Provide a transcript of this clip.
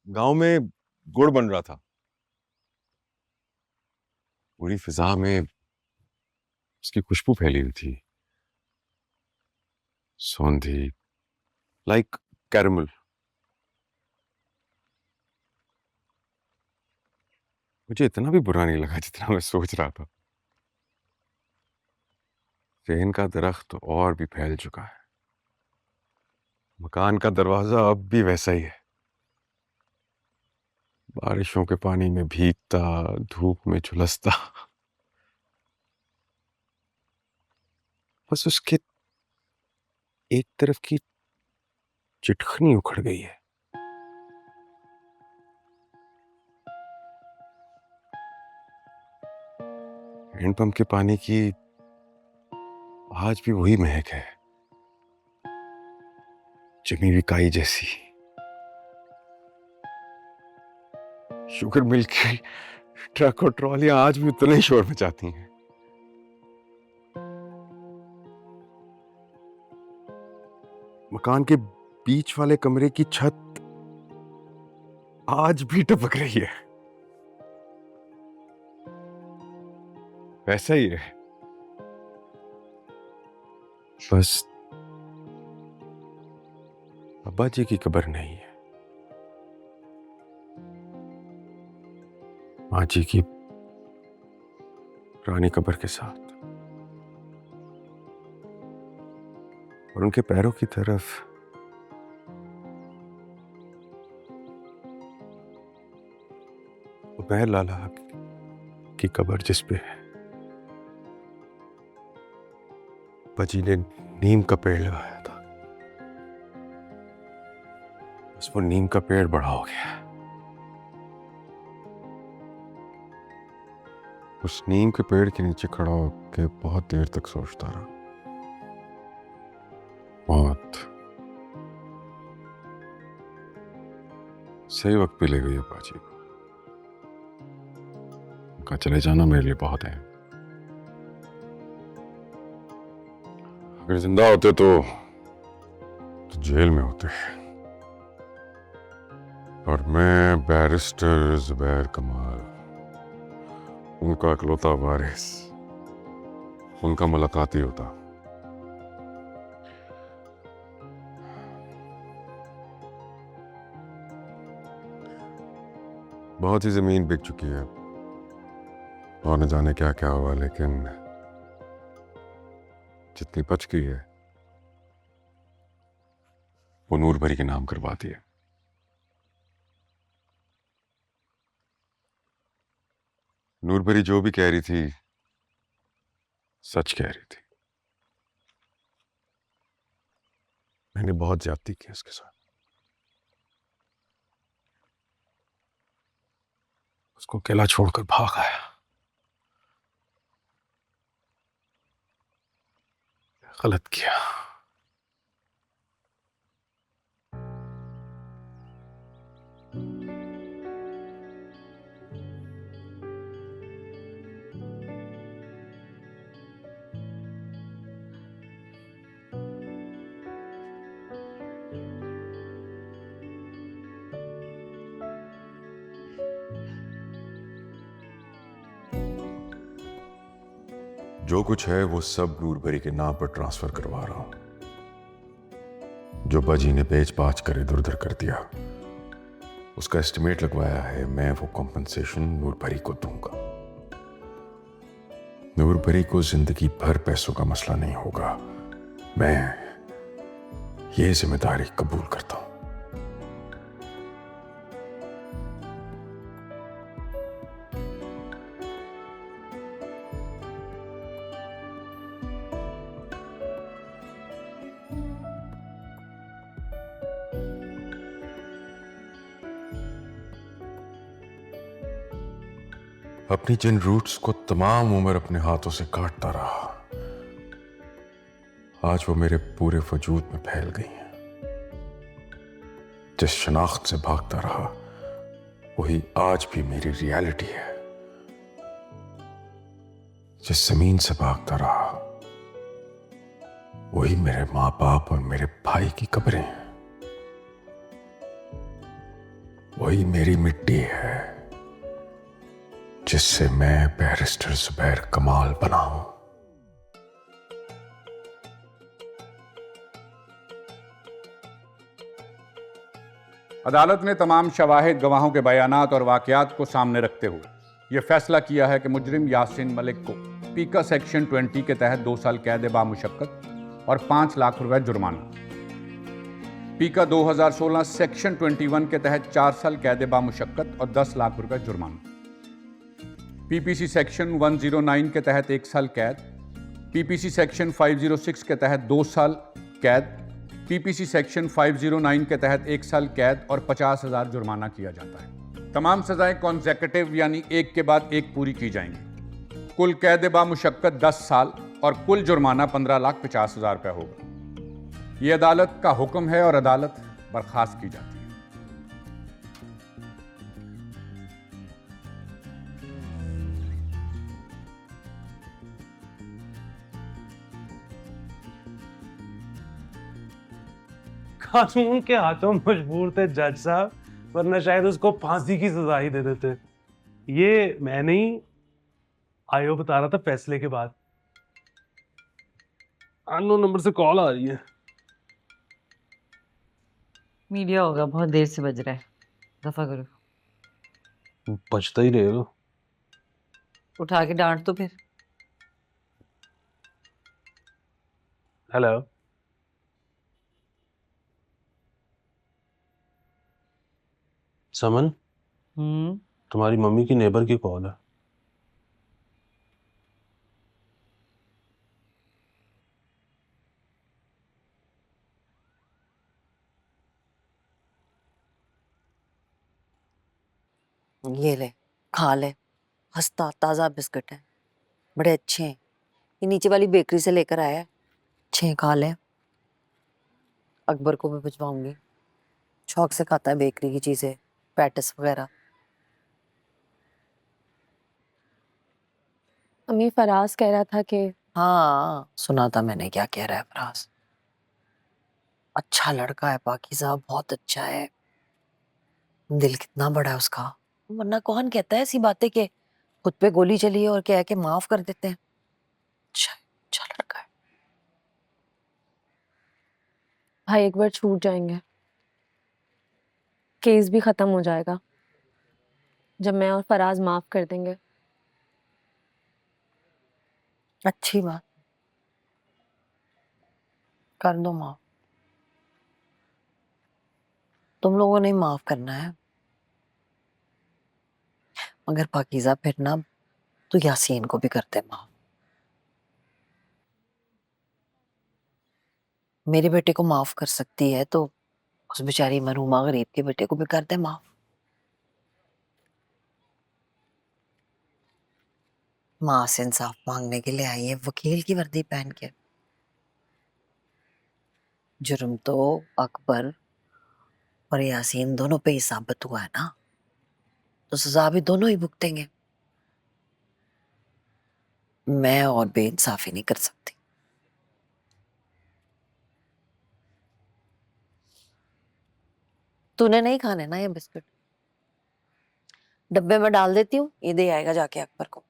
गांव में गुड़ बन रहा था। पूरी फिजा में उसकी खुशबू फैली हुई थी। सौंधी, लाइक कैरमल। मुझे इतना भी बुरा नहीं लगा जितना मैं सोच रहा था। रेन का दरख्त और भी फैल चुका है। मकान का दरवाजा अब भी वैसा ही है, बारिशों के पानी में भीगता, धूप में झुलसता। बस उसके एक तरफ की चिटखनी उखड़ गई है। हैंडपंप के पानी की आज भी वही महक है, जमी हुई काई जैसी। शुगर मिल की ट्रक और ट्रॉलियां आज भी उतना ही शोर मचाती हैं। मकान के बीच वाले कमरे की छत आज भी टपक रही है। वैसा ही है, बस अब्बा जी की कब्र नहीं है। माँ जी की पुरानी कब्र के साथ। और उनके पैरों की तरफ उबैर लाला की कब्र, जिस पे अब्बा जी ने नीम का पेड़ लगाया था। बस वो नीम का पेड़ बड़ा हो गया। उस नीम के पेड़ के नीचे खड़ा होकर बहुत देर तक सोचता रहा। बहुत सही वक्त पे ले गई अब्बा जी को। उनका चले जाना मेरे लिए बहुत है। अगर जिंदा होते तो जेल में होते। और मैं बैरिस्टर जुबैर कमाल, उनका इकलौता वारिस, उनका मुलाकाती होता। बहुत ही जमीन बिक चुकी है और न जाने क्या क्या हुआ, लेकिन जितनी बच गई है वो नूर भरी के नाम करवाती है। नूर भरी जो भी कह रही थी सच कह रही थी। मैंने बहुत ज्यादती की उसके साथ। उसको अकेला छोड़कर भाग आया। गलत किया। जो कुछ है वो सब नूर भरी के नाम पर ट्रांसफर करवा रहा हूं। जो बाजी ने बेच बाच कर इधर उधर कर दिया, उसका एस्टिमेट लगवाया है। मैं वो कॉम्पनसेशन नूर भरी को दूंगा। नूर भरी को जिंदगी भर पैसों का मसला नहीं होगा। मैं ये जिम्मेदारी कबूल करता हूं। अपनी जिन रूट्स को तमाम उम्र अपने हाथों से काटता रहा, आज वो मेरे पूरे वजूद में फैल गई हैं। जिस शनाख्त से भागता रहा वही आज भी मेरी रियलिटी है। जिस जमीन से भागता रहा वही मेरे माँ बाप और मेरे भाई की कब्रें हैं। वही मेरी मिट्टी है जिससे मैं बैरिस्टर जुबैर कमाल बनाऊं। अदालत ने तमाम शवाहिद, गवाहों के बयानात और वाकयात को सामने रखते हुए यह फैसला किया है कि मुजरिम यासीन मलिक को पीका सेक्शन 20 के तहत 2 साल कैद बामुशक्कत और 5 लाख रुपए जुर्माना, पीका 2016 सेक्शन 21 के तहत 4 साल कैद बामुशक्कत और 10 लाख रुपए जुर्माना, पीपीसी सेक्शन 109 के तहत 1 साल कैद, पीपीसी सेक्शन 506 के तहत 2 साल कैद, पीपीसी सेक्शन 509 के तहत 1 साल कैद और 50,000 जुर्माना किया जाता है। तमाम सजाएं कॉन्सेक्यूटिव यानी एक के बाद एक पूरी की जाएंगी। कुल कैद बामुशक्कत 10 साल और कुल जुर्माना 15,50,000 रुपये होगा। ये अदालत का हुक्म है और अदालत बर्खास्त की जाती है। कानून के हाथों मजबूर थे जज साहब, वरना शायद उसको फांसी की सजा ही दे देते। ये मैं नहीं, आयो बता रहा था फैसले के बाद। अननोन नंबर से कॉल आ रही है। मीडिया होगा, बहुत देर से बज रहा है, दफा करो। बचता ही रहेगा। उठा के डांट तो फिर। हेलो, समन, तुम्हारी मम्मी की नेबर की कॉल है। ये ले, खा ले, हंसता ताज़ा बिस्किट है, बड़े अच्छे हैं। ये नीचे वाली बेकरी से लेकर आया है, अच्छे हैं, खा ले। अकबर को भी भिजवाऊंगी, शौक से खाता है बेकरी की चीजें, पैटिस वगैरह। अम्मी, फराज कह रहा था कि हाँ, सुना था मैंने, क्या कह रहा है फराज? अच्छा लड़का है पाकीज़ा, बहुत अच्छा है, दिल कितना बड़ा है उसका। वरना कौन कहता है ऐसी बातें कि खुद पे गोली चली है और कह के माफ कर देते हैं। अच्छा अच्छा लड़का है। भाई एक बार छूट जाएंगे, केस भी खत्म हो जाएगा जब मैं और फराज माफ कर देंगे। अच्छी बात, कर दो माफ। तुम लोगों ने माफ करना है, मगर पाकीज़ा फिर ना तो यासीन को भी करते माफ। मेरे बेटे को माफ कर सकती है तो उस बेचारी मरहूमा गरीब के बेटे को भी कर दे माफ। माँ से इंसाफ मांगने के लिए आई है वकील की वर्दी पहन के। जुर्म तो अकबर और यासीन दोनों पे ही साबित हुआ है ना, तो सजा भी दोनों ही भुगतेंगे। मैं और बेइंसाफी नहीं कर सकती। तूने नहीं खाने ना ये बिस्किट, डब्बे में डाल देती हूँ, ये दे आएगा जाके अकबर को।